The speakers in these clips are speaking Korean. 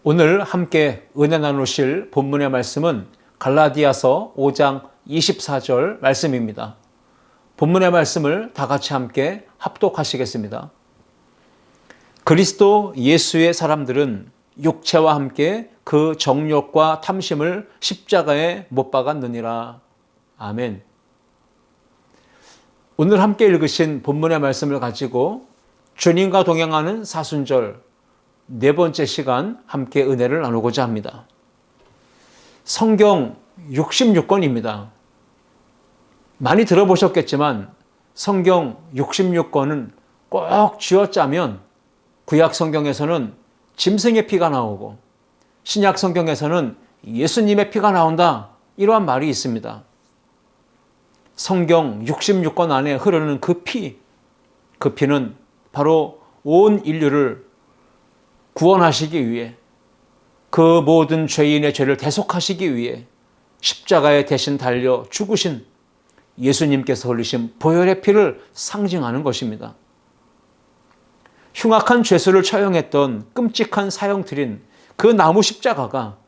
오늘 함께 은혜 나누실 본문의 말씀은 갈라디아서 5장 24절 말씀입니다. 본문의 말씀을 다 같이 함께 합독하시겠습니다. 그리스도 예수의 사람들은 육체와 함께 그 정욕과 탐심을 십자가에 못 박았느니라. 아멘. 오늘 함께 읽으신 본문의 말씀을 가지고 주님과 동행하는 사순절 네 번째 시간 함께 은혜를 나누고자 합니다. 성경 66권입니다. 많이 들어보셨겠지만 성경 66권은 꼭 쥐어짜면 구약 성경에서는 짐승의 피가 나오고 신약 성경에서는 예수님의 피가 나온다, 이러한 말이 있습니다. 성경 66권 안에 흐르는 그 피는 바로 온 인류를 구원하시기 위해, 그 모든 죄인의 죄를 대속하시기 위해 십자가에 대신 달려 죽으신 예수님께서 흘리신 보혈의 피를 상징하는 것입니다. 흉악한 죄수를 처형했던 끔찍한 사형틀인 그 나무 십자가가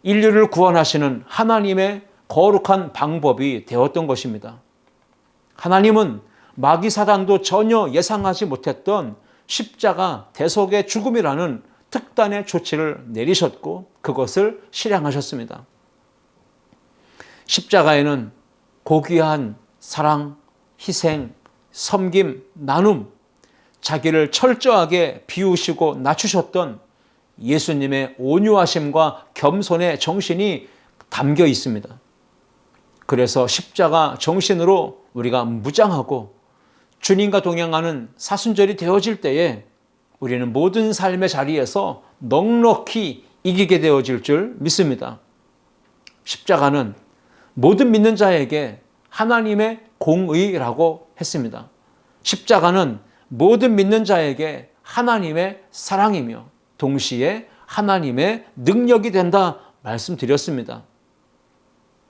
인류를 구원하시는 하나님의 거룩한 방법이 되었던 것입니다. 하나님은 마귀 사단도 전혀 예상하지 못했던 십자가 대속의 죽음이라는 특단의 조치를 내리셨고 그것을 실행하셨습니다. 십자가에는 고귀한 사랑, 희생, 섬김, 나눔, 자기를 철저하게 비우시고 낮추셨던 예수님의 온유하심과 겸손의 정신이 담겨 있습니다. 그래서 십자가 정신으로 우리가 무장하고 주님과 동행하는 사순절이 되어질 때에 우리는 모든 삶의 자리에서 넉넉히 이기게 되어질 줄 믿습니다. 십자가는 모든 믿는 자에게 하나님의 공의라고 했습니다. 십자가는 모든 믿는 자에게 하나님의 사랑이며 동시에 하나님의 능력이 된다 말씀드렸습니다.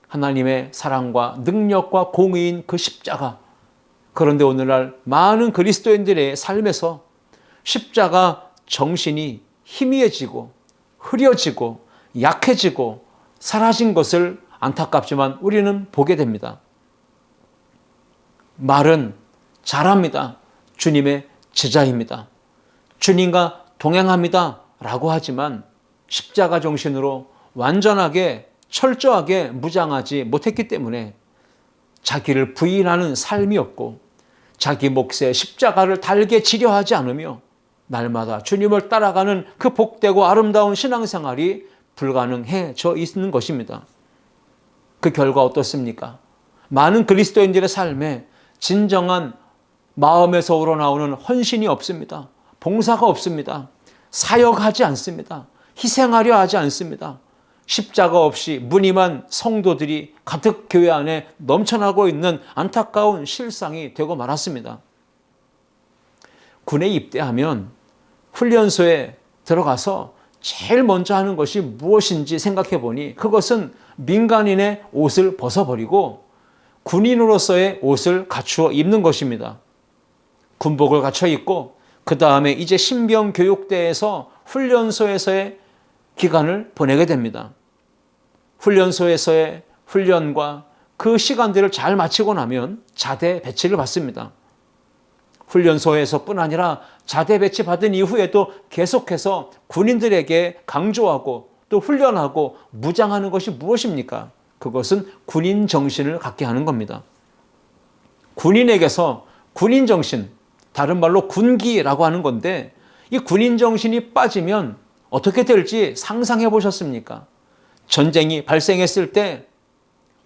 하나님의 사랑과 능력과 공의인 그 십자가, 그런데 오늘날 많은 그리스도인들의 삶에서 십자가 정신이 희미해지고 흐려지고 약해지고 사라진 것을 안타깝지만 우리는 보게 됩니다. 말은 잘합니다. 주님의 제자입니다. 주님과 동행합니다. 라고 하지만 십자가 정신으로 완전하게 철저하게 무장하지 못했기 때문에 자기를 부인하는 삶이었고 자기 몫에 십자가를 달게 지려하지 않으며 날마다 주님을 따라가는 그 복되고 아름다운 신앙생활이 불가능해져 있는 것입니다. 그 결과 어떻습니까? 많은 그리스도인들의 삶에 진정한 마음에서 우러나오는 헌신이 없습니다. 봉사가 없습니다. 사역하지 않습니다. 희생하려 하지 않습니다. 십자가 없이 무늬만 성도들이 가득 교회 안에 넘쳐나고 있는 안타까운 실상이 되고 말았습니다. 군에 입대하면 훈련소에 들어가서 제일 먼저 하는 것이 무엇인지 생각해 보니 그것은 민간인의 옷을 벗어버리고 군인으로서의 옷을 갖추어 입는 것입니다. 군복을 갖춰 입고 그 다음에 이제 신병교육대에서 훈련소에서의 기간을 보내게 됩니다. 훈련소에서의 훈련과 그 시간들을 잘 마치고 나면 자대 배치를 받습니다. 훈련소에서뿐 아니라 자대 배치 받은 이후에도 계속해서 군인들에게 강조하고 또 훈련하고 무장하는 것이 무엇입니까? 그것은 군인 정신을 갖게 하는 겁니다. 군인에게서 군인 정신, 다른 말로 군기라고 하는 건데 이 군인 정신이 빠지면 어떻게 될지 상상해 보셨습니까? 전쟁이 발생했을 때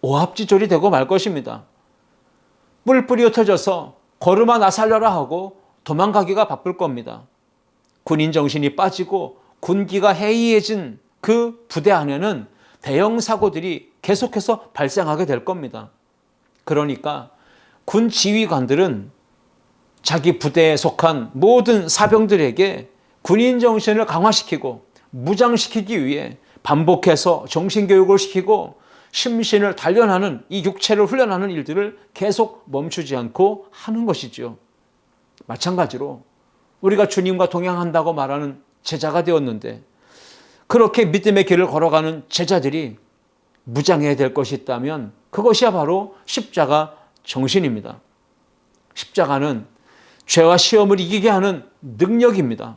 오합지졸이 되고 말 것입니다. 뿔뿔이 흩어져서 걸음아 나 살려라 하고 도망가기가 바쁠 겁니다. 군인 정신이 빠지고 군기가 해이해진 그 부대 안에는 대형 사고들이 계속해서 발생하게 될 겁니다. 그러니까 군 지휘관들은 자기 부대에 속한 모든 사병들에게 군인 정신을 강화시키고 무장시키기 위해 반복해서 정신교육을 시키고 심신을 단련하는, 이 육체를 훈련하는 일들을 계속 멈추지 않고 하는 것이죠. 마찬가지로 우리가 주님과 동행한다고 말하는 제자가 되었는데 그렇게 믿음의 길을 걸어가는 제자들이 무장해야 될 것이 있다면 그것이야 바로 십자가 정신입니다. 십자가는 죄와 시험을 이기게 하는 능력입니다.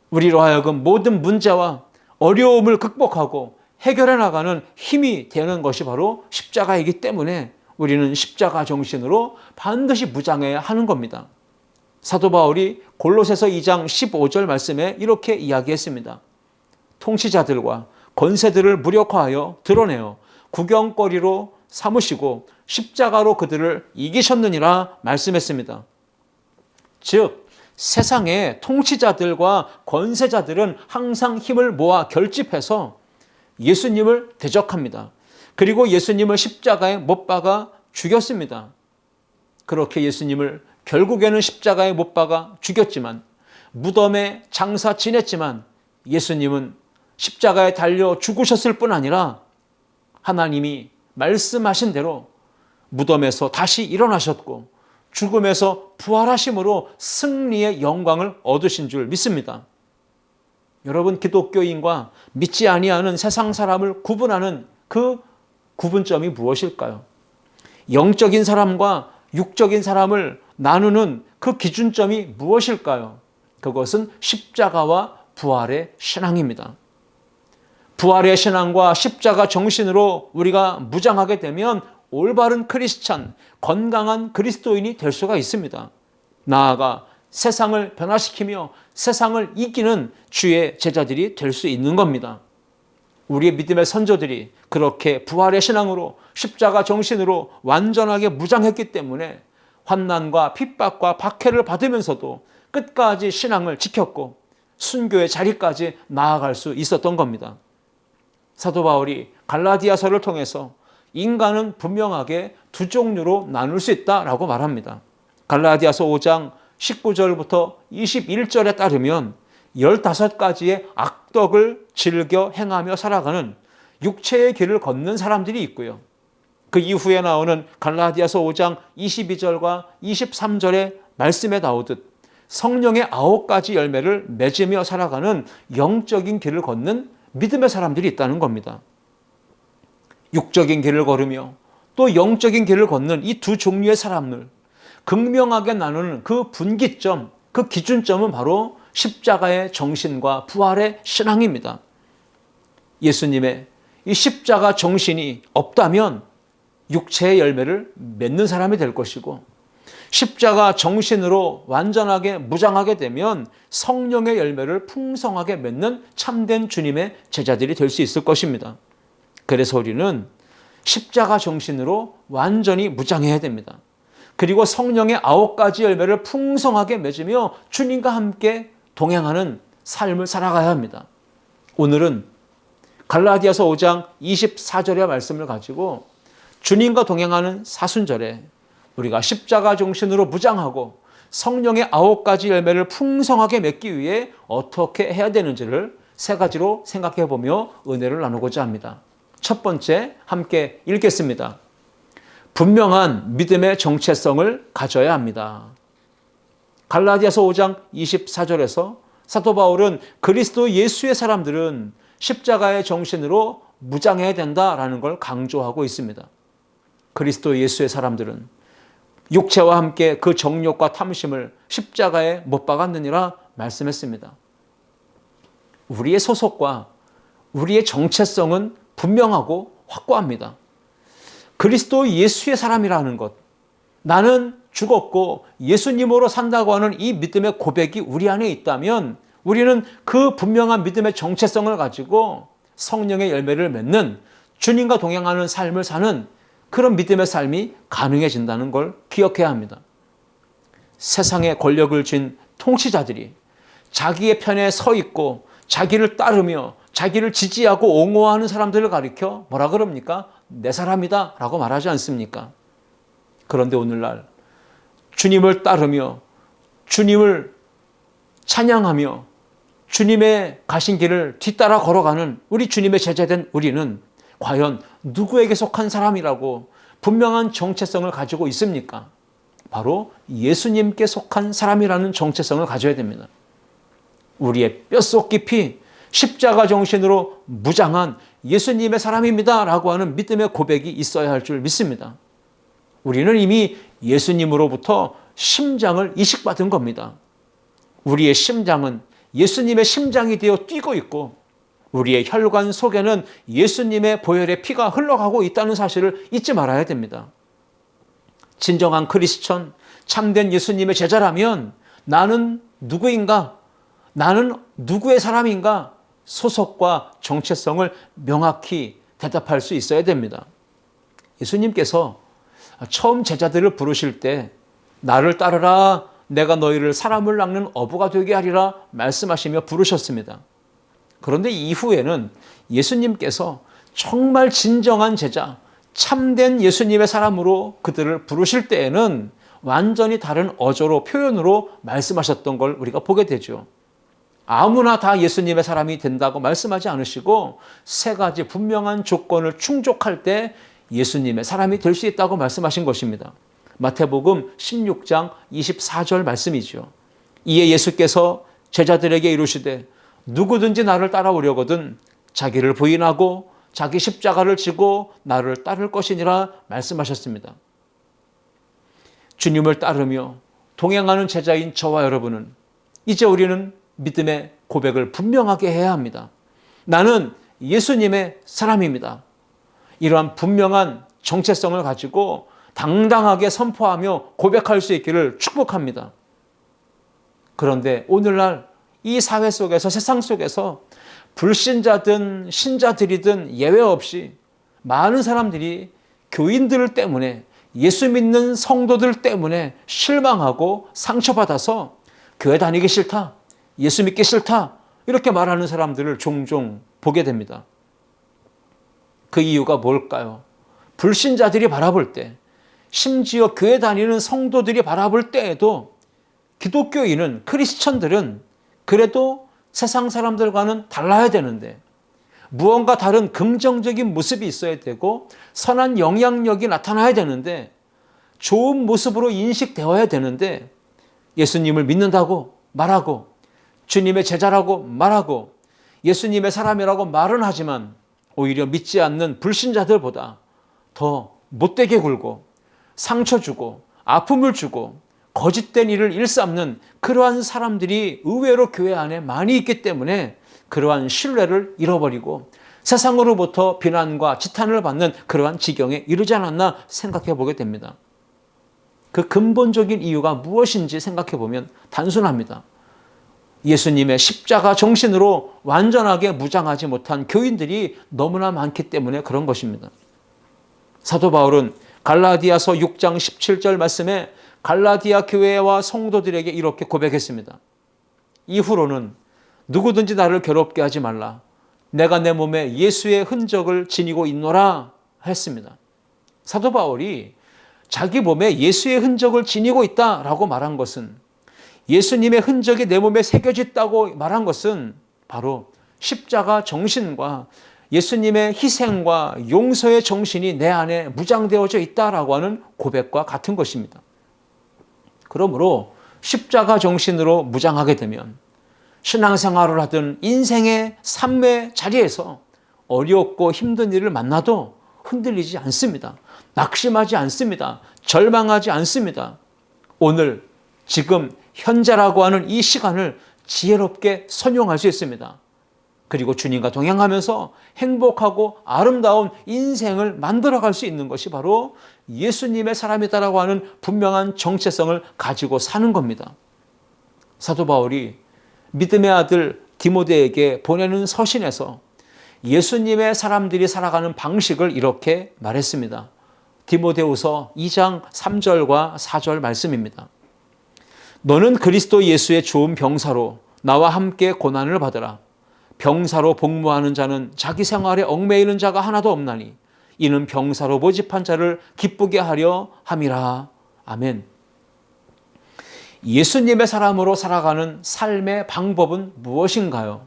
우리로 하여금 모든 문제와 어려움을 극복하고 해결해 나가는 힘이 되는 것이 바로 십자가이기 때문에 우리는 십자가 정신으로 반드시 무장해야 하는 겁니다. 사도 바울이 골로새서 2장 15절 말씀에 이렇게 이야기했습니다. 통치자들과 권세들을 무력화하여 드러내어 구경거리로 삼으시고 십자가로 그들을 이기셨느니라 말씀했습니다. 즉 세상의 통치자들과 권세자들은 항상 힘을 모아 결집해서 예수님을 대적합니다. 그리고 예수님을 십자가에 못 박아 죽였습니다. 그렇게 예수님을 결국에는 십자가에 못 박아 죽였지만, 무덤에 장사 지냈지만 예수님은 십자가에 달려 죽으셨을 뿐 아니라 하나님이 말씀하신 대로 무덤에서 다시 일어나셨고 죽음에서 부활하심으로 승리의 영광을 얻으신 줄 믿습니다. 여러분, 기독교인과 믿지 아니하는 세상 사람을 구분하는 그 구분점이 무엇일까요? 영적인 사람과 육적인 사람을 나누는 그 기준점이 무엇일까요? 그것은 십자가와 부활의 신앙입니다. 부활의 신앙과 십자가 정신으로 우리가 무장하게 되면 올바른 크리스찬, 건강한 그리스도인이 될 수가 있습니다. 나아가 세상을 변화시키며 세상을 이기는 주의 제자들이 될 수 있는 겁니다. 우리의 믿음의 선조들이 그렇게 부활의 신앙으로 십자가 정신으로 완전하게 무장했기 때문에 환난과 핍박과 박해를 받으면서도 끝까지 신앙을 지켰고 순교의 자리까지 나아갈 수 있었던 겁니다. 사도 바울이 갈라디아서를 통해서 인간은 분명하게 두 종류로 나눌 수 있다라고 말합니다. 갈라디아서 5장 19절부터 21절에 따르면 15가지의 악덕을 즐겨 행하며 살아가는 육체의 길을 걷는 사람들이 있고요. 그 이후에 나오는 갈라디아서 5장 22절과 23절의 말씀에 나오듯 성령의 9가지 열매를 맺으며 살아가는 영적인 길을 걷는 믿음의 사람들이 있다는 겁니다. 육적인 길을 걸으며 또 영적인 길을 걷는 이 두 종류의 사람을 극명하게 나누는 그 분기점, 그 기준점은 바로 십자가의 정신과 부활의 신앙입니다. 예수님의 이 십자가 정신이 없다면 육체의 열매를 맺는 사람이 될 것이고, 십자가 정신으로 완전하게 무장하게 되면 성령의 열매를 풍성하게 맺는 참된 주님의 제자들이 될 수 있을 것입니다. 그래서 우리는 십자가 정신으로 완전히 무장해야 됩니다. 그리고 성령의 9가지 열매를 풍성하게 맺으며 주님과 함께 동행하는 삶을 살아가야 합니다. 오늘은 갈라디아서 5장 24절의 말씀을 가지고 주님과 동행하는 사순절에 우리가 십자가 정신으로 무장하고 성령의 9가지 열매를 풍성하게 맺기 위해 어떻게 해야 되는지를 3가지로 생각해 보며 은혜를 나누고자 합니다. 첫 번째, 함께 읽겠습니다. 분명한 믿음의 정체성을 가져야 합니다. 갈라디아서 5장 24절에서 사도 바울은 그리스도 예수의 사람들은 십자가의 정신으로 무장해야 된다라는 걸 강조하고 있습니다. 그리스도 예수의 사람들은 육체와 함께 그 정욕과 탐심을 십자가에 못 박았느니라 말씀했습니다. 우리의 소속과 우리의 정체성은 분명하고 확고합니다. 그리스도 예수의 사람이라는 것, 나는 죽었고 예수님으로 산다고 하는 이 믿음의 고백이 우리 안에 있다면 우리는 그 분명한 믿음의 정체성을 가지고 성령의 열매를 맺는 주님과 동행하는 삶을 사는 그런 믿음의 삶이 가능해진다는 걸 기억해야 합니다. 세상에 권력을 쥔 통치자들이 자기의 편에 서 있고 자기를 따르며 자기를 지지하고 옹호하는 사람들을 가리켜 뭐라 그럽니까? 내 사람이다 라고 말하지 않습니까? 그런데 오늘날 주님을 따르며 주님을 찬양하며 주님의 가신 길을 뒤따라 걸어가는 우리 주님의 제자된 우리는 과연 누구에게 속한 사람이라고 분명한 정체성을 가지고 있습니까? 바로 예수님께 속한 사람이라는 정체성을 가져야 됩니다. 우리의 뼛속 깊이 십자가 정신으로 무장한 예수님의 사람입니다 라고 하는 믿음의 고백이 있어야 할 줄 믿습니다. 우리는 이미 예수님으로부터 심장을 이식받은 겁니다. 우리의 심장은 예수님의 심장이 되어 뛰고 있고 우리의 혈관 속에는 예수님의 보혈의 피가 흘러가고 있다는 사실을 잊지 말아야 됩니다. 진정한 크리스천, 참된 예수님의 제자라면 나는 누구인가? 나는 누구의 사람인가? 소속과 정체성을 명확히 대답할 수 있어야 됩니다. 예수님께서 처음 제자들을 부르실 때 나를 따르라 내가 너희를 사람을 낚는 어부가 되게 하리라 말씀하시며 부르셨습니다. 그런데 이후에는 예수님께서 정말 진정한 제자, 참된 예수님의 사람으로 그들을 부르실 때에는 완전히 다른 어조로 표현으로 말씀하셨던 걸 우리가 보게 되죠. 아무나 다 예수님의 사람이 된다고 말씀하지 않으시고 세 가지 분명한 조건을 충족할 때 예수님의 사람이 될 수 있다고 말씀하신 것입니다. 마태복음 16장 24절 말씀이죠. 이에 예수께서 제자들에게 이르시되 누구든지 나를 따라오려거든 자기를 부인하고 자기 십자가를 지고 나를 따를 것이니라 말씀하셨습니다. 주님을 따르며 동행하는 제자인 저와 여러분은 이제 우리는 믿음의 고백을 분명하게 해야 합니다. 나는 예수님의 사람입니다. 이러한 분명한 정체성을 가지고 당당하게 선포하며 고백할 수 있기를 축복합니다. 그런데 오늘날 이 사회 속에서 세상 속에서 불신자든 신자들이든 예외 없이 많은 사람들이 교인들 때문에 예수 믿는 성도들 때문에 실망하고 상처받아서 교회 다니기 싫다, 예수 믿기 싫다 이렇게 말하는 사람들을 종종 보게 됩니다. 그 이유가 뭘까요? 불신자들이 바라볼 때, 심지어 교회 다니는 성도들이 바라볼 때에도 기독교인은, 크리스천들은 그래도 세상 사람들과는 달라야 되는데 무언가 다른 긍정적인 모습이 있어야 되고 선한 영향력이 나타나야 되는데 좋은 모습으로 인식되어야 되는데 예수님을 믿는다고 말하고 주님의 제자라고 말하고 예수님의 사람이라고 말은 하지만 오히려 믿지 않는 불신자들보다 더 못되게 굴고 상처 주고 아픔을 주고 거짓된 일을 일삼는 그러한 사람들이 의외로 교회 안에 많이 있기 때문에 그러한 신뢰를 잃어버리고 세상으로부터 비난과 지탄을 받는 그러한 지경에 이르지 않았나 생각해 보게 됩니다. 그 근본적인 이유가 무엇인지 생각해 보면 단순합니다. 예수님의 십자가 정신으로 완전하게 무장하지 못한 교인들이 너무나 많기 때문에 그런 것입니다. 사도 바울은 갈라디아서 6장 17절 말씀에 갈라디아 교회와 성도들에게 이렇게 고백했습니다. 이후로는 누구든지 나를 괴롭게 하지 말라. 내가 내 몸에 예수의 흔적을 지니고 있노라 했습니다. 사도 바울이 자기 몸에 예수의 흔적을 지니고 있다라고 말한 것은, 예수님의 흔적이 내 몸에 새겨져 있다고 말한 것은 바로 십자가 정신과 예수님의 희생과 용서의 정신이 내 안에 무장되어져 있다라고 하는 고백과 같은 것입니다. 그러므로 십자가 정신으로 무장하게 되면 신앙생활을 하든 인생의 삶의 자리에서 어렵고 힘든 일을 만나도 흔들리지 않습니다. 낙심하지 않습니다. 절망하지 않습니다. 오늘, 지금, 현재라고 하는 이 시간을 지혜롭게 선용할 수 있습니다. 그리고 주님과 동행하면서 행복하고 아름다운 인생을 만들어갈 수 있는 것이 바로 예수님의 사람이다라고 하는 분명한 정체성을 가지고 사는 겁니다. 사도 바울이 믿음의 아들 디모데에게 보내는 서신에서 예수님의 사람들이 살아가는 방식을 이렇게 말했습니다. 디모데후서 2장 3절과 4절 말씀입니다. 너는 그리스도 예수의 좋은 병사로 나와 함께 고난을 받으라. 병사로 복무하는 자는 자기 생활에 얽매이는 자가 하나도 없나니 이는 병사로 모집한 자를 기쁘게 하려 함이라. 아멘. 예수님의 사람으로 살아가는 삶의 방법은 무엇인가요?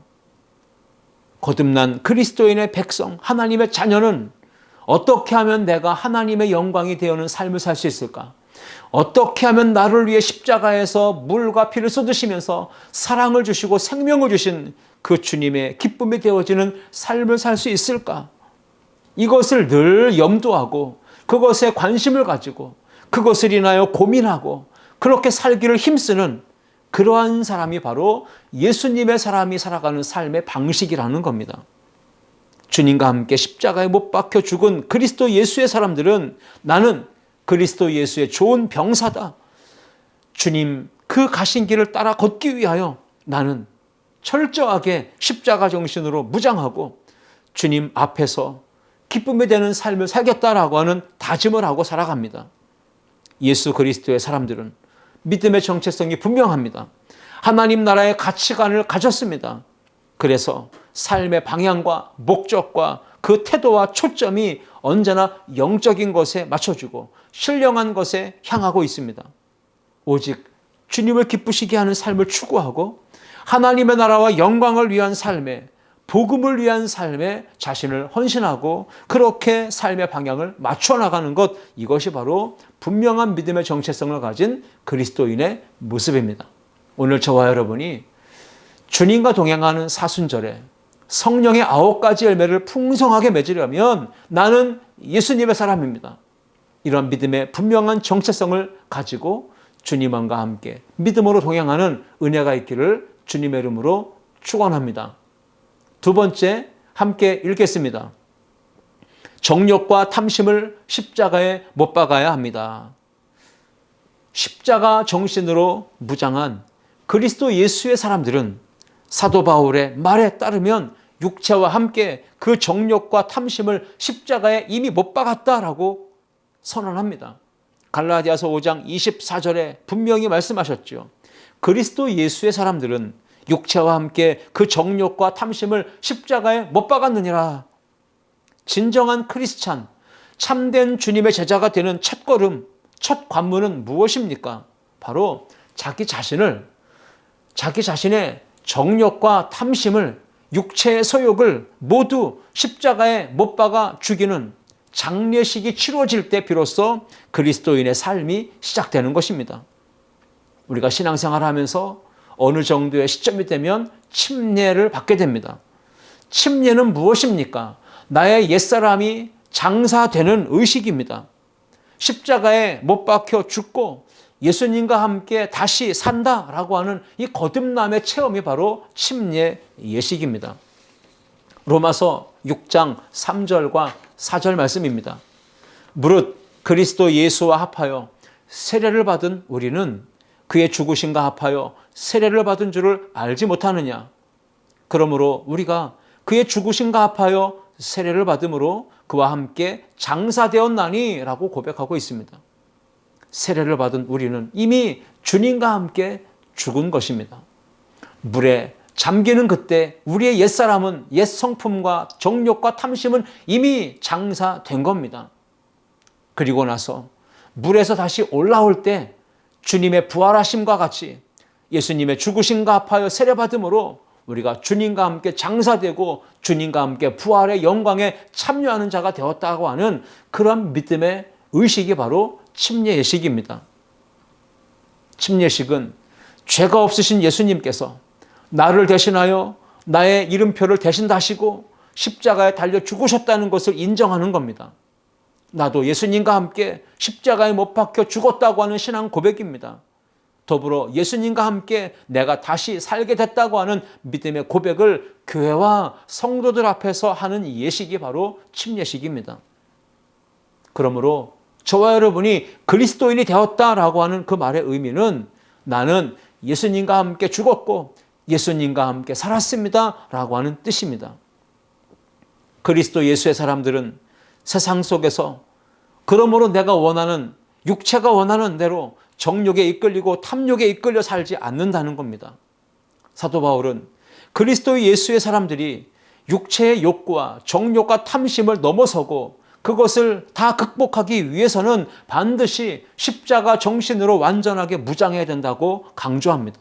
거듭난 그리스도인의 백성, 하나님의 자녀는 어떻게 하면 내가 하나님의 영광이 되어는 삶을 살 수 있을까? 어떻게 하면 나를 위해 십자가에서 물과 피를 쏟으시면서 사랑을 주시고 생명을 주신 그 주님의 기쁨이 되어지는 삶을 살 수 있을까? 이것을 늘 염두하고 그것에 관심을 가지고 그것을 인하여 고민하고 그렇게 살기를 힘쓰는 그러한 사람이 바로 예수님의 사람이 살아가는 삶의 방식이라는 겁니다. 주님과 함께 십자가에 못 박혀 죽은 그리스도 예수의 사람들은 나는 그리스도 예수의 좋은 병사다. 주님 그 가신 길을 따라 걷기 위하여 나는 철저하게 십자가 정신으로 무장하고 주님 앞에서 기쁨이 되는 삶을 살겠다라고 하는 다짐을 하고 살아갑니다. 예수 그리스도의 사람들은 믿음의 정체성이 분명합니다. 하나님 나라의 가치관을 가졌습니다. 그래서 삶의 방향과 목적과 그 태도와 초점이 언제나 영적인 것에 맞춰주고 신령한 것에 향하고 있습니다. 오직 주님을 기쁘시게 하는 삶을 추구하고 하나님의 나라와 영광을 위한 삶에, 복음을 위한 삶에 자신을 헌신하고 그렇게 삶의 방향을 맞춰 나가는 것, 이것이 바로 분명한 믿음의 정체성을 가진 그리스도인의 모습입니다. 오늘 저와 여러분이 주님과 동행하는 사순절에 성령의 9가지 열매를 풍성하게 맺으려면 나는 예수님의 사람입니다. 이런 믿음의 분명한 정체성을 가지고 주님과 함께 믿음으로 동행하는 은혜가 있기를 주님의 이름으로 축원합니다. 두 번째, 함께 읽겠습니다. 정욕과 탐심을 십자가에 못 박아야 합니다. 십자가 정신으로 무장한 그리스도 예수의 사람들은 사도 바울의 말에 따르면 육체와 함께 그 정욕과 탐심을 십자가에 이미 못 박았다라고 선언합니다. 갈라디아서 5장 24절에 분명히 말씀하셨죠. 그리스도 예수의 사람들은 육체와 함께 그 정욕과 탐심을 십자가에 못 박았느니라. 진정한 크리스찬, 참된 주님의 제자가 되는 첫걸음, 첫 관문은 무엇입니까? 바로 자기 자신의 정욕과 탐심을, 육체의 소욕을 모두 십자가에 못 박아 죽이는 장례식이 치러질 때 비로소 그리스도인의 삶이 시작되는 것입니다. 우리가 신앙생활을 하면서 어느 정도의 시점이 되면 침례를 받게 됩니다. 침례는 무엇입니까? 나의 옛사람이 장사되는 의식입니다. 십자가에 못 박혀 죽고 예수님과 함께 다시 산다라고 하는 이 거듭남의 체험이 바로 침례 예식입니다. 로마서 6장 3절과 4절 말씀입니다. 무릇 그리스도 예수와 합하여 세례를 받은 우리는 그의 죽으심과 합하여 세례를 받은 줄을 알지 못하느냐. 그러므로 우리가 그의 죽으심과 합하여 세례를 받음으로 그와 함께 장사되었나니 라고 고백하고 있습니다. 세례를 받은 우리는 이미 주님과 함께 죽은 것입니다. 물에 잠기는 그때 우리의 옛사람은, 옛 성품과 정욕과 탐심은 이미 장사된 겁니다. 그리고 나서 물에서 다시 올라올 때 주님의 부활하심과 같이 예수님의 죽으심과 합하여 세례받음으로 우리가 주님과 함께 장사되고 주님과 함께 부활의 영광에 참여하는 자가 되었다고 하는 그런 믿음의 의식이 바로 침례 예식입니다. 침례식은 죄가 없으신 예수님께서 나를 대신하여 나의 이름표를 대신 다시고 십자가에 달려 죽으셨다는 것을 인정하는 겁니다. 나도 예수님과 함께 십자가에 못 박혀 죽었다고 하는 신앙 고백입니다. 더불어 예수님과 함께 내가 다시 살게 됐다고 하는 믿음의 고백을 교회와 성도들 앞에서 하는 예식이 바로 침례식입니다. 그러므로 저와 여러분이 그리스도인이 되었다라고 하는 그 말의 의미는 나는 예수님과 함께 죽었고 예수님과 함께 살았습니다 라고 하는 뜻입니다. 그리스도 예수의 사람들은 세상 속에서 그러므로 내가 원하는, 육체가 원하는 대로 정욕에 이끌리고 탐욕에 이끌려 살지 않는다는 겁니다. 사도 바울은 그리스도 예수의 사람들이 육체의 욕구와 정욕과 탐심을 넘어서고 그것을 다 극복하기 위해서는 반드시 십자가 정신으로 완전하게 무장해야 된다고 강조합니다.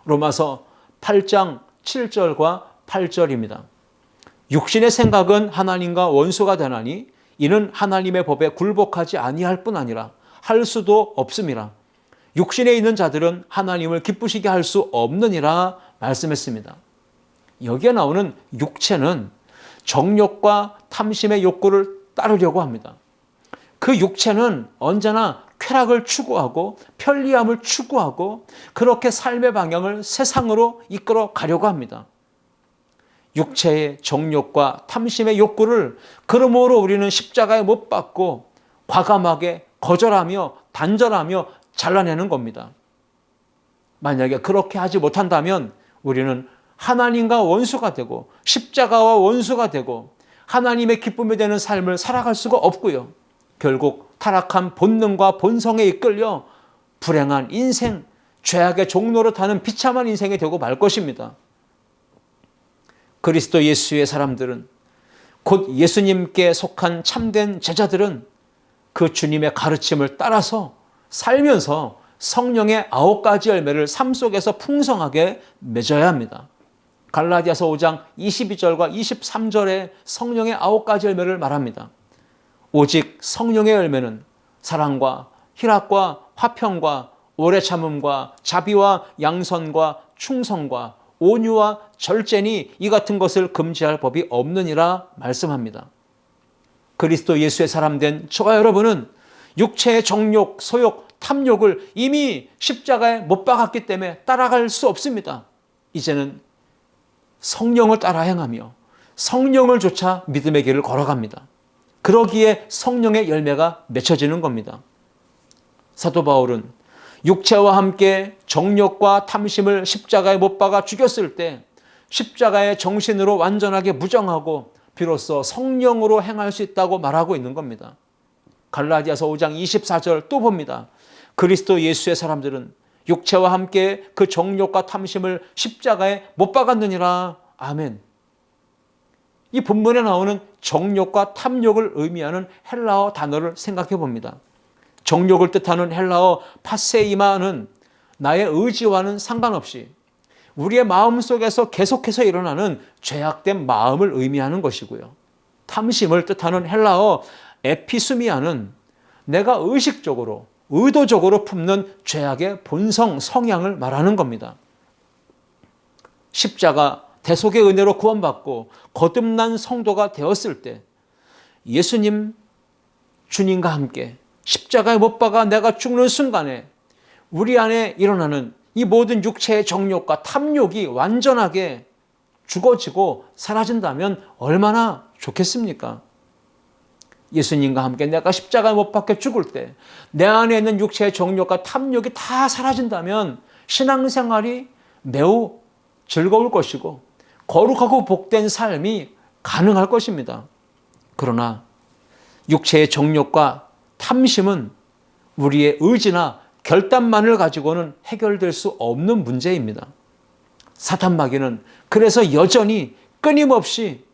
로마서 8장 7절과 8절입니다. 육신의 생각은 하나님과 원수가 되나니 이는 하나님의 법에 굴복하지 아니할 뿐 아니라 할 수도 없음이라. 육신에 있는 자들은 하나님을 기쁘시게 할 수 없느니라 말씀했습니다. 여기에 나오는 육체는 정욕과 탐심의 욕구를 따르려고 합니다. 그 육체는 언제나 쾌락을 추구하고 편리함을 추구하고 그렇게 삶의 방향을 세상으로 이끌어 가려고 합니다. 육체의 정욕과 탐심의 욕구를 그러므로 우리는 십자가에 못 박고 과감하게 거절하며 단절하며 잘라내는 겁니다. 만약에 그렇게 하지 못한다면 우리는 하나님과 원수가 되고 십자가와 원수가 되고 하나님의 기쁨이 되는 삶을 살아갈 수가 없고요. 결국 타락한 본능과 본성에 이끌려 불행한 인생, 죄악의 종로로 타는 비참한 인생이 되고 말 것입니다. 그리스도 예수의 사람들은, 곧 예수님께 속한 참된 제자들은 그 주님의 가르침을 따라서 살면서 성령의 9가지 열매를 삶 속에서 풍성하게 맺어야 합니다. 갈라디아서 5장 22절과 23절에 성령의 9가지 열매를 말합니다. 오직 성령의 열매는 사랑과 희락과 화평과 오래 참음과 자비와 양선과 충성과 온유와 절제니 이 같은 것을 금지할 법이 없느니라 말씀합니다. 그리스도 예수의 사람 된 저와 여러분은 육체의 정욕, 소욕, 탐욕을 이미 십자가에 못 박았기 때문에 따라갈 수 없습니다. 이제는 성령을 따라 행하며 성령을 쫓아 믿음의 길을 걸어갑니다. 그러기에 성령의 열매가 맺혀지는 겁니다. 사도 바울은 육체와 함께 정욕과 탐심을 십자가에 못 박아 죽였을 때 십자가의 정신으로 완전하게 무정하고 비로소 성령으로 행할 수 있다고 말하고 있는 겁니다. 갈라디아서 5장 24절 또 봅니다. 그리스도 예수의 사람들은 육체와 함께 그 정욕과 탐심을 십자가에 못 박았느니라. 아멘. 이 본문에 나오는 정욕과 탐욕을 의미하는 헬라어 단어를 생각해 봅니다. 정욕을 뜻하는 헬라어 파세이마는 나의 의지와는 상관없이 우리의 마음 속에서 계속해서 일어나는 죄악된 마음을 의미하는 것이고요. 탐심을 뜻하는 헬라어 에피수미아는 내가 의식적으로 의도적으로 품는 죄악의 본성 성향을 말하는 겁니다. 십자가 대속의 은혜로 구원받고 거듭난 성도가 되었을 때 예수님 주님과 함께 십자가에 못 박아 내가 죽는 순간에 우리 안에 일어나는 이 모든 육체의 정욕과 탐욕이 완전하게 죽어지고 사라진다면 얼마나 좋겠습니까? 예수님과 함께 내가 십자가에 못 박혀 죽을 때 내 안에 있는 육체의 정욕과 탐욕이 다 사라진다면 신앙생활이 매우 즐거울 것이고 거룩하고 복된 삶이 가능할 것입니다. 그러나 육체의 정욕과 탐심은 우리의 의지나 결단만을 가지고는 해결될 수 없는 문제입니다. 사탄 마귀는 그래서 여전히 끊임없이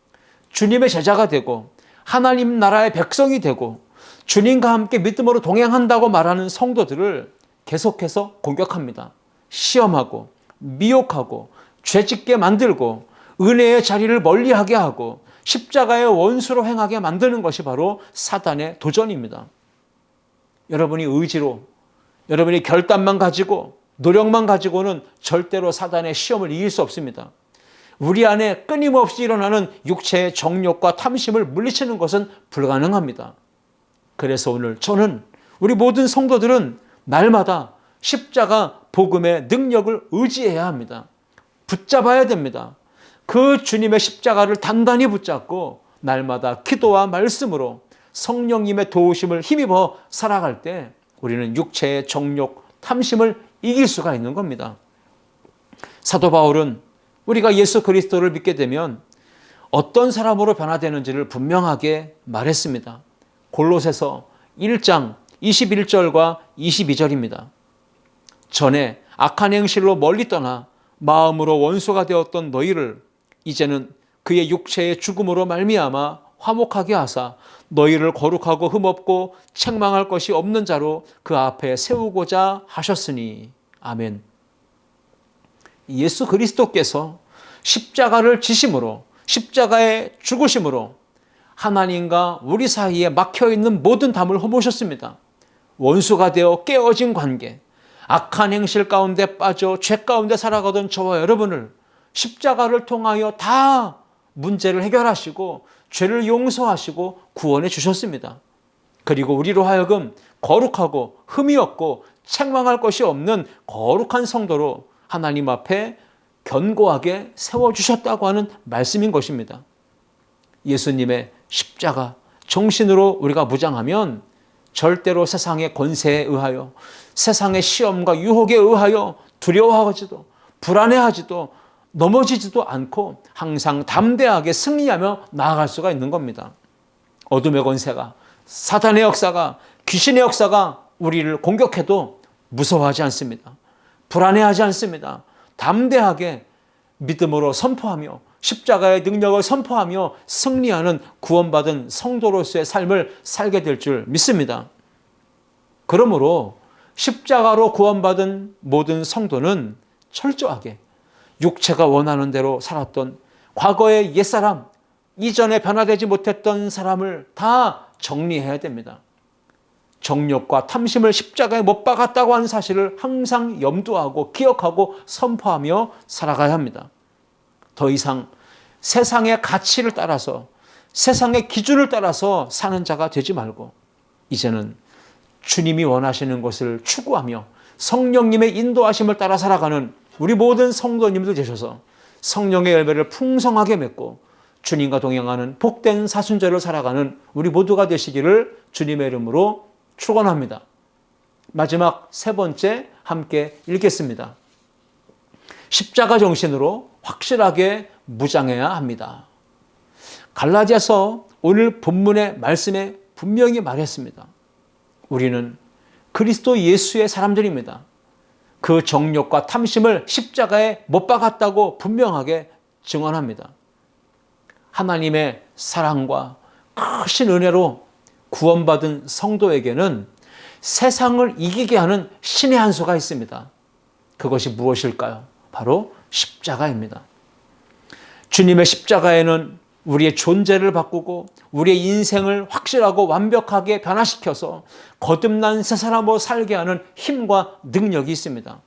주님의 제자가 되고 하나님 나라의 백성이 되고 주님과 함께 믿음으로 동행한다고 말하는 성도들을 계속해서 공격합니다. 시험하고 미혹하고 죄짓게 만들고 은혜의 자리를 멀리하게 하고 십자가의 원수로 행하게 만드는 것이 바로 사단의 도전입니다. 여러분이 의지로 여러분이 결단만 가지고 노력만 가지고는 절대로 사단의 시험을 이길 수 없습니다. 우리 안에 끊임없이 일어나는 육체의 정욕과 탐심을 물리치는 것은 불가능합니다. 그래서 오늘 저는 우리 모든 성도들은 날마다 십자가 복음의 능력을 의지해야 합니다. 붙잡아야 됩니다. 그 주님의 십자가를 단단히 붙잡고 날마다 기도와 말씀으로 성령님의 도우심을 힘입어 살아갈 때 우리는 육체의 정욕, 탐심을 이길 수가 있는 겁니다. 사도 바울은 우리가 예수 그리스도를 믿게 되면 어떤 사람으로 변화되는지를 분명하게 말했습니다. 골로새서 1장 21절과 22절입니다. 전에 악한 행실로 멀리 떠나 마음으로 원수가 되었던 너희를 이제는 그의 육체의 죽음으로 말미암아 화목하게 하사 너희를 거룩하고 흠없고 책망할 것이 없는 자로 그 앞에 세우고자 하셨으니. 아멘. 예수 그리스도께서 십자가를 지심으로 십자가의 죽으심으로 하나님과 우리 사이에 막혀있는 모든 담을 허무셨습니다. 원수가 되어 깨어진 관계, 악한 행실 가운데 빠져 죄 가운데 살아가던 저와 여러분을 십자가를 통하여 다 문제를 해결하시고 죄를 용서하시고 구원해 주셨습니다. 그리고 우리로 하여금 거룩하고 흠이 없고 책망할 것이 없는 거룩한 성도로 하나님 앞에 견고하게 세워주셨다고 하는 말씀인 것입니다. 예수님의 십자가 정신으로 우리가 무장하면 절대로 세상의 권세에 의하여, 세상의 시험과 유혹에 의하여 두려워하지도 불안해하지도 넘어지지도 않고 항상 담대하게 승리하며 나아갈 수가 있는 겁니다. 어둠의 권세가, 사탄의 역사가, 귀신의 역사가 우리를 공격해도 무서워하지 않습니다. 불안해하지 않습니다. 담대하게 믿음으로 선포하며 십자가의 능력을 선포하며 승리하는 구원받은 성도로서의 삶을 살게 될 줄 믿습니다. 그러므로 십자가로 구원받은 모든 성도는 철저하게 육체가 원하는 대로 살았던 과거의 옛사람, 이전에 변화되지 못했던 사람을 다 정리해야 됩니다. 정욕과 탐심을 십자가에 못 박았다고 하는 사실을 항상 염두하고 기억하고 선포하며 살아가야 합니다. 더 이상 세상의 가치를 따라서, 세상의 기준을 따라서 사는 자가 되지 말고 이제는 주님이 원하시는 것을 추구하며 성령님의 인도하심을 따라 살아가는 우리 모든 성도님들 되셔서 성령의 열매를 풍성하게 맺고 주님과 동행하는 복된 사순절을 살아가는 우리 모두가 되시기를 주님의 이름으로 축원합니다. 마지막 세 번째 함께 읽겠습니다. 십자가 정신으로 확실하게 무장해야 합니다. 갈라디아서 오늘 본문의 말씀에 분명히 말했습니다. 우리는 그리스도 예수의 사람들입니다. 그 정욕과 탐심을 십자가에 못 박았다고 분명하게 증언합니다. 하나님의 사랑과 크신 은혜로 구원받은 성도에게는 세상을 이기게 하는 신의 한 수가 있습니다. 그것이 무엇일까요? 바로 십자가입니다. 주님의 십자가에는 우리의 존재를 바꾸고 우리의 인생을 확실하고 완벽하게 변화시켜서 거듭난 새 사람으로 살게 하는 힘과 능력이 있습니다.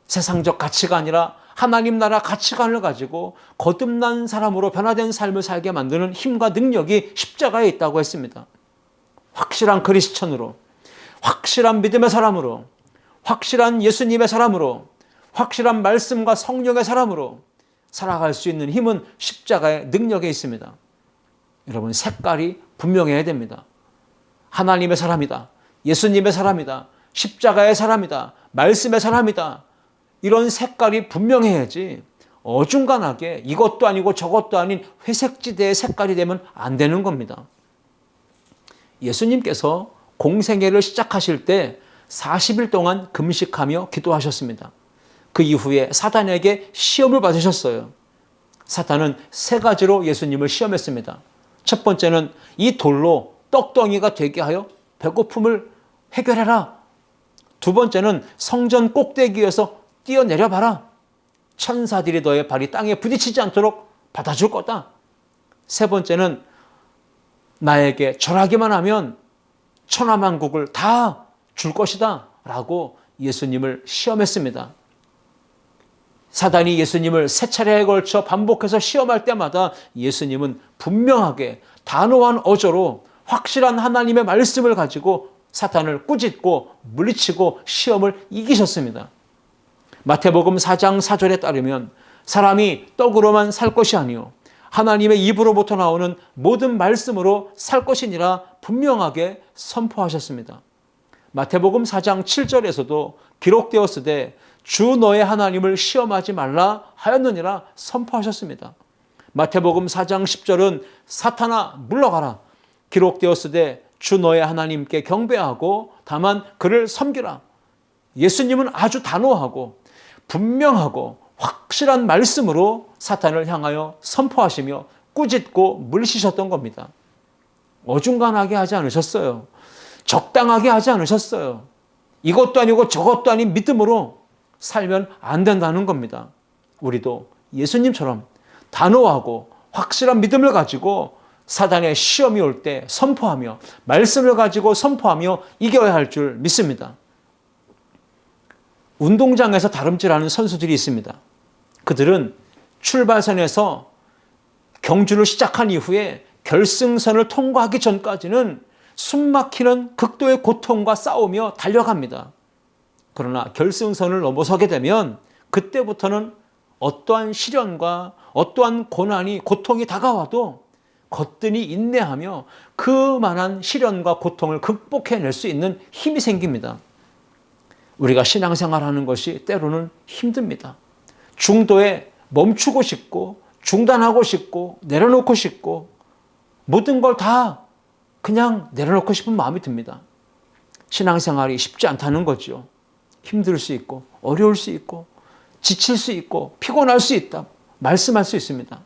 세상적 가치가 아니라 하나님 나라 가치관을 가지고 거듭난 사람으로 변화된 삶을 살게 만드는 힘과 능력이 십자가에 있다고 했습니다. 확실한 그리스천으로, 확실한 믿음의 사람으로, 확실한 예수님의 사람으로, 확실한 말씀과 성령의 사람으로 살아갈 수 있는 힘은 십자가의 능력에 있습니다. 여러분, 색깔이 분명해야 됩니다. 하나님의 사람이다, 예수님의 사람이다, 십자가의 사람이다, 말씀의 사람이다, 이런 색깔이 분명해야지 어중간하게 이것도 아니고 저것도 아닌 회색지대의 색깔이 되면 안 되는 겁니다. 예수님께서 공생애를 시작하실 때 40일 동안 금식하며 기도하셨습니다. 그 이후에 사탄에게 시험을 받으셨어요. 사탄은 세 가지로 예수님을 시험했습니다. 첫 번째는 이 돌로 떡덩이가 되게 하여 배고픔을 해결해라. 두 번째는 성전 꼭대기에서 뛰어내려 봐라. 천사들이 너의 발이 땅에 부딪히지 않도록 받아줄 거다. 세 번째는 나에게 절하기만 하면 천하만국을 다 줄 것이다 라고 예수님을 시험했습니다. 사단이 예수님을 세 차례에 걸쳐 반복해서 시험할 때마다 예수님은 분명하게 단호한 어조로 확실한 하나님의 말씀을 가지고 사탄을 꾸짖고 물리치고 시험을 이기셨습니다. 마태복음 4장 4절에 따르면 사람이 떡으로만 살 것이 아니요 하나님의 입으로부터 나오는 모든 말씀으로 살 것이니라 분명하게 선포하셨습니다. 마태복음 4장 7절에서도 기록되었으되 주 너의 하나님을 시험하지 말라 하였느니라 선포하셨습니다. 마태복음 4장 10절은 사탄아 물러가라 기록되었으되 주 너의 하나님께 경배하고 다만 그를 섬기라. 예수님은 아주 단호하고 분명하고 확실한 말씀으로 사탄을 향하여 선포하시며 꾸짖고 물리치셨던 겁니다. 어중간하게 하지 않으셨어요. 적당하게 하지 않으셨어요. 이것도 아니고 저것도 아닌 믿음으로 살면 안 된다는 겁니다. 우리도 예수님처럼 단호하고 확실한 믿음을 가지고 사단의 시험이 올 때 선포하며 말씀을 가지고 선포하며 이겨야 할 줄 믿습니다. 운동장에서 다름질하는 선수들이 있습니다. 그들은 출발선에서 경주를 시작한 이후에 결승선을 통과하기 전까지는 숨막히는 극도의 고통과 싸우며 달려갑니다. 그러나 결승선을 넘어서게 되면 그때부터는 어떠한 시련과 어떠한 고난이, 고통이 다가와도 거뜬히 인내하며 그만한 시련과 고통을 극복해낼 수 있는 힘이 생깁니다. 우리가 신앙생활하는 것이 때로는 힘듭니다. 중도에 멈추고 싶고 중단하고 싶고 내려놓고 싶고 모든 걸 다 그냥 내려놓고 싶은 마음이 듭니다. 신앙생활이 쉽지 않다는 거죠. 힘들 수 있고 어려울 수 있고 지칠 수 있고 피곤할 수 있다 말씀할 수 있습니다.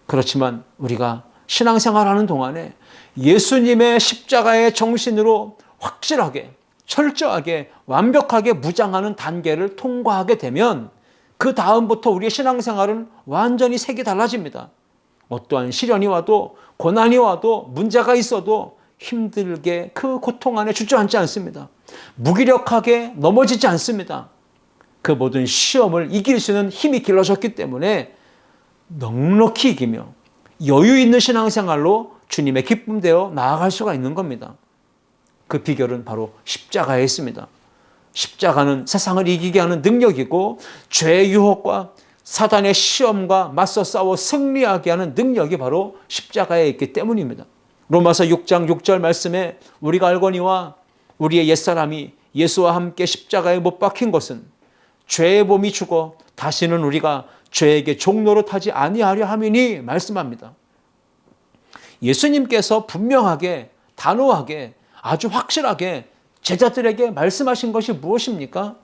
그렇지만 우리가 신앙생활하는 동안에 예수님의 십자가의 정신으로 확실하게 철저하게 완벽하게 무장하는 단계를 통과하게 되면 그 다음부터 우리의 신앙생활은 완전히 색이 달라집니다. 어떠한 시련이 와도 고난이 와도 문제가 있어도 힘들게 그 고통 안에 주저앉지 않습니다. 무기력하게 넘어지지 않습니다. 그 모든 시험을 이길 수 있는 힘이 길러졌기 때문에 넉넉히 이기며 여유 있는 신앙생활로 주님의 기쁨되어 나아갈 수가 있는 겁니다. 그 비결은 바로 십자가에 있습니다. 십자가는 세상을 이기게 하는 능력이고 죄의 유혹과 사단의 시험과 맞서 싸워 승리하게 하는 능력이 바로 십자가에 있기 때문입니다. 로마서 6장 6절 말씀에 우리가 알거니와 우리의 옛사람이 예수와 함께 십자가에 못 박힌 것은 죄의 몸이 죽어 다시는 우리가 죄에게 종노릇하지 아니하려 함이니 말씀합니다. 예수님께서 분명하게 단호하게 아주 확실하게 제자들에게 말씀하신 것이 무엇입니까?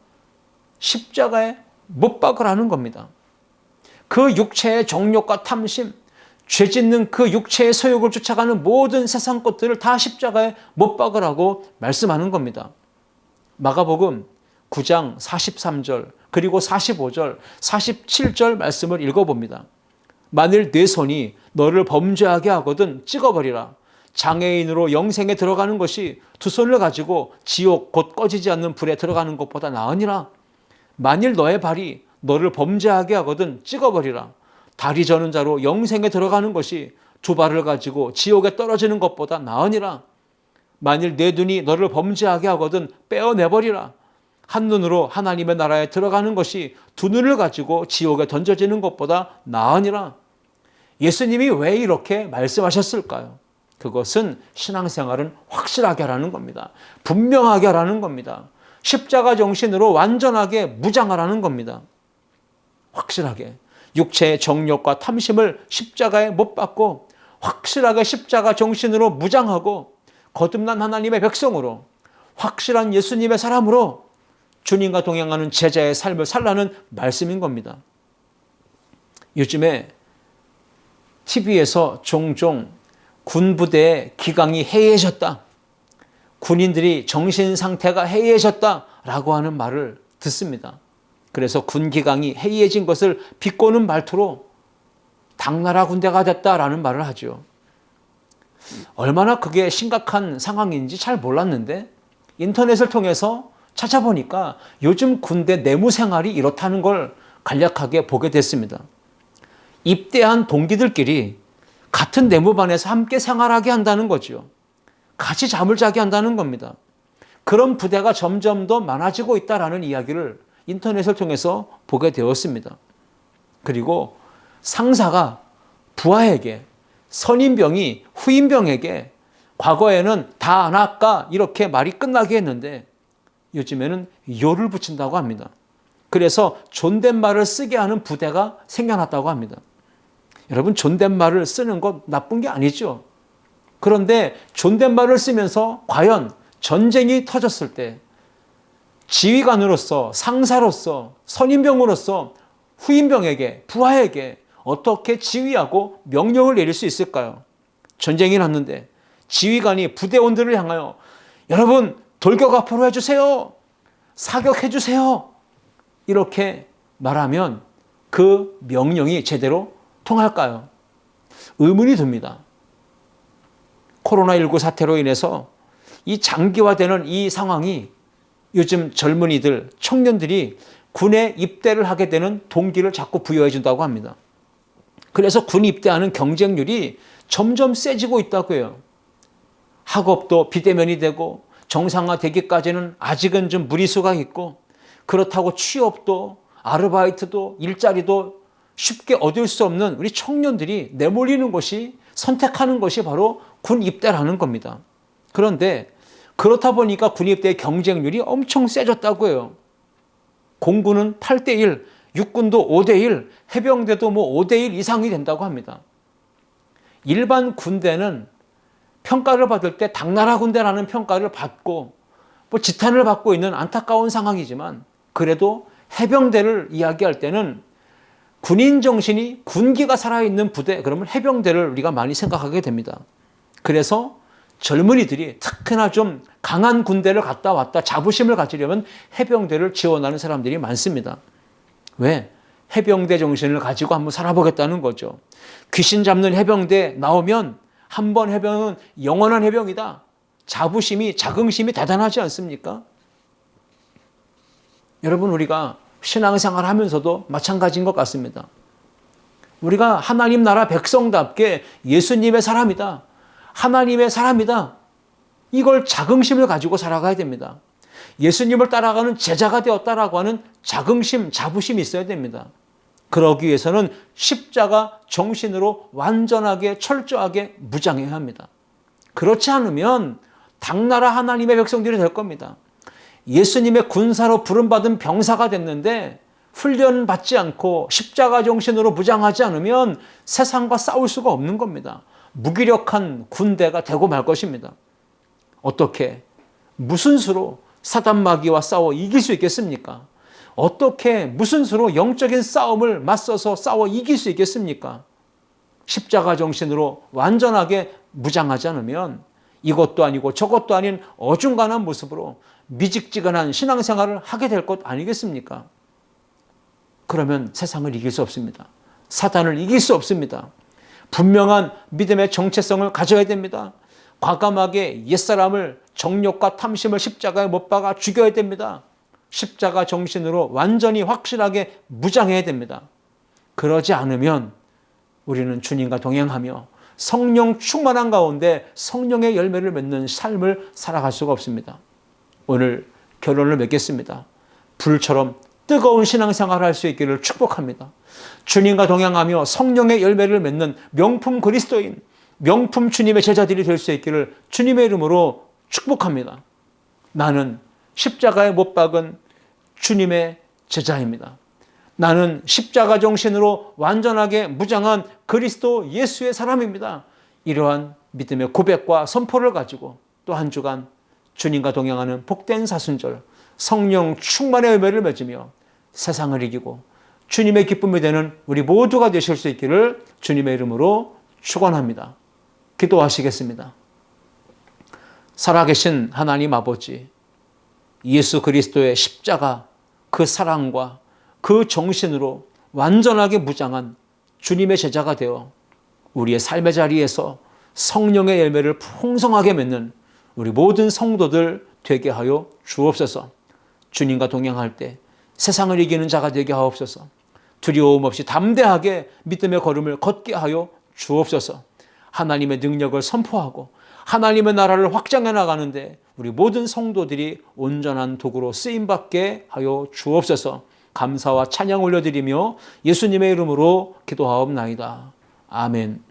십자가에 못 박으라는 겁니다. 그 육체의 정욕과 탐심, 죄 짓는 그 육체의 소욕을 쫓아가는 모든 세상 것들을 다 십자가에 못 박으라고 말씀하는 겁니다. 마가복음 9장 43절 그리고 45절, 47절 말씀을 읽어봅니다. 만일 네 손이 너를 범죄하게 하거든 찍어버리라. 장애인으로 영생에 들어가는 것이 두 손을 가지고 지옥 곧 꺼지지 않는 불에 들어가는 것보다 나으니라. 만일 너의 발이 너를 범죄하게 하거든 찍어버리라. 다리 저는 자로 영생에 들어가는 것이 두 발을 가지고 지옥에 떨어지는 것보다 나으니라. 만일 내 눈이 너를 범죄하게 하거든 빼어내버리라. 한 눈으로 하나님의 나라에 들어가는 것이 두 눈을 가지고 지옥에 던져지는 것보다 나으니라. 예수님이 왜 이렇게 말씀하셨을까요? 그것은 신앙생활은 확실하게 하라는 겁니다. 분명하게 하라는 겁니다. 십자가 정신으로 완전하게 무장하라는 겁니다. 확실하게 육체의 정욕과 탐심을 십자가에 못 박고 확실하게 십자가 정신으로 무장하고 거듭난 하나님의 백성으로 확실한 예수님의 사람으로 주님과 동행하는 제자의 삶을 살라는 말씀인 겁니다. 요즘에 TV에서 종종 군부대의 기강이 해이해졌다. 군인들이 정신 상태가 해이해졌다라고 하는 말을 듣습니다. 그래서 군기강이 해이해진 것을 비꼬는 말투로 당나라 군대가 됐다라는 말을 하죠. 얼마나 그게 심각한 상황인지 잘 몰랐는데 인터넷을 통해서 찾아보니까 요즘 군대 내무 생활이 이렇다는 걸 간략하게 보게 됐습니다. 입대한 동기들끼리 같은 내무반에서 함께 생활하게 한다는 거죠. 같이 잠을 자게 한다는 겁니다. 그런 부대가 점점 더 많아지고 있다는 이야기를 인터넷을 통해서 보게 되었습니다. 그리고 상사가 부하에게, 선임병이 후임병에게 과거에는 다 안 할까 이렇게 말이 끝나게 했는데 요즘에는 요를 붙인다고 합니다. 그래서 존댓말을 쓰게 하는 부대가 생겨났다고 합니다. 여러분, 존댓말을 쓰는 것 나쁜 게 아니죠. 그런데 존댓말을 쓰면서 과연 전쟁이 터졌을 때 지휘관으로서, 상사로서, 선임병으로서 후임병에게, 부하에게 어떻게 지휘하고 명령을 내릴 수 있을까요? 전쟁이 났는데 지휘관이 부대원들을 향하여 여러분 돌격 앞으로 해주세요. 사격해주세요. 이렇게 말하면 그 명령이 제대로 통할까요? 의문이 듭니다. 코로나19 사태로 인해서 이 장기화되는 이 상황이 요즘 젊은이들, 청년들이 군에 입대를 하게 되는 동기를 자꾸 부여해 준다고 합니다. 그래서 군 입대하는 경쟁률이 점점 세지고 있다고 해요. 학업도 비대면이 되고 정상화되기까지는 아직은 좀 무리수가 있고, 그렇다고 취업도 아르바이트도 일자리도 쉽게 얻을 수 없는 우리 청년들이 내몰리는 것이, 선택하는 것이 바로 군 입대라는 겁니다. 그런데 그렇다 보니까 군 입대의 경쟁률이 엄청 세졌다고 해요. 공군은 8대1, 육군도 5대1, 해병대도 5대1 이상이 된다고 합니다. 일반 군대는 평가를 받을 때 당나라 군대라는 평가를 받고 지탄을 받고 있는 안타까운 상황이지만, 그래도 해병대를 이야기할 때는 군인 정신이, 군기가 살아있는 부대, 그러면 해병대를 우리가 많이 생각하게 됩니다. 그래서 젊은이들이 특히나 좀 강한 군대를 갔다 왔다 자부심을 가지려면 해병대를 지원하는 사람들이 많습니다. 왜? 해병대 정신을 가지고 한번 살아보겠다는 거죠. 귀신 잡는 해병대 나오면 한 번 해병은 영원한 해병이다. 자부심이, 자긍심이 대단하지 않습니까? 여러분, 우리가 신앙생활 하면서도 마찬가지인 것 같습니다. 우리가 하나님 나라 백성답게 예수님의 사람이다, 하나님의 사람이다, 이걸 자긍심을 가지고 살아가야 됩니다. 예수님을 따라가는 제자가 되었다라고 하는 자긍심, 자부심이 있어야 됩니다. 그러기 위해서는 십자가 정신으로 완전하게 철저하게 무장해야 합니다. 그렇지 않으면 당나라 하나님의 백성들이 될 겁니다. 예수님의 군사로 부름받은 병사가 됐는데 훈련받지 않고 십자가 정신으로 무장하지 않으면 세상과 싸울 수가 없는 겁니다. 무기력한 군대가 되고 말 것입니다. 어떻게, 무슨 수로 사단 마귀와 싸워 이길 수 있겠습니까? 어떻게, 무슨 수로 영적인 싸움을 맞서서 싸워 이길 수 있겠습니까? 십자가 정신으로 완전하게 무장하지 않으면 이것도 아니고 저것도 아닌 어중간한 모습으로 미직지근한 신앙생활을 하게 될 것 아니겠습니까? 그러면 세상을 이길 수 없습니다. 사단을 이길 수 없습니다. 분명한 믿음의 정체성을 가져야 됩니다. 과감하게 옛사람을, 정욕과 탐심을 십자가에 못 박아 죽여야 됩니다. 십자가 정신으로 완전히 확실하게 무장해야 됩니다. 그러지 않으면 우리는 주님과 동행하며 성령 충만한 가운데 성령의 열매를 맺는 삶을 살아갈 수가 없습니다. 오늘 결론을 맺겠습니다. 불처럼 뜨거운 신앙생활을 할 수 있기를 축복합니다. 주님과 동행하며 성령의 열매를 맺는 명품 그리스도인, 명품 주님의 제자들이 될 수 있기를 주님의 이름으로 축복합니다. 나는 십자가에 못 박은 주님의 제자입니다. 나는 십자가 정신으로 완전하게 무장한 그리스도 예수의 사람입니다. 이러한 믿음의 고백과 선포를 가지고 또 한 주간 주님과 동행하는 복된 사순절, 성령 충만의 열매를 맺으며 세상을 이기고 주님의 기쁨이 되는 우리 모두가 되실 수 있기를 주님의 이름으로 축원합니다. 기도하시겠습니다. 살아계신 하나님 아버지, 예수 그리스도의 십자가, 그 사랑과 그 정신으로 완전하게 무장한 주님의 제자가 되어 우리의 삶의 자리에서 성령의 열매를 풍성하게 맺는 우리 모든 성도들 되게 하여 주옵소서. 주님과 동행할 때 세상을 이기는 자가 되게 하옵소서. 두려움 없이 담대하게 믿음의 걸음을 걷게 하여 주옵소서. 하나님의 능력을 선포하고 하나님의 나라를 확장해 나가는데 우리 모든 성도들이 온전한 도구로 쓰임받게 하여 주옵소서. 감사와 찬양 올려드리며 예수님의 이름으로 기도하옵나이다. 아멘.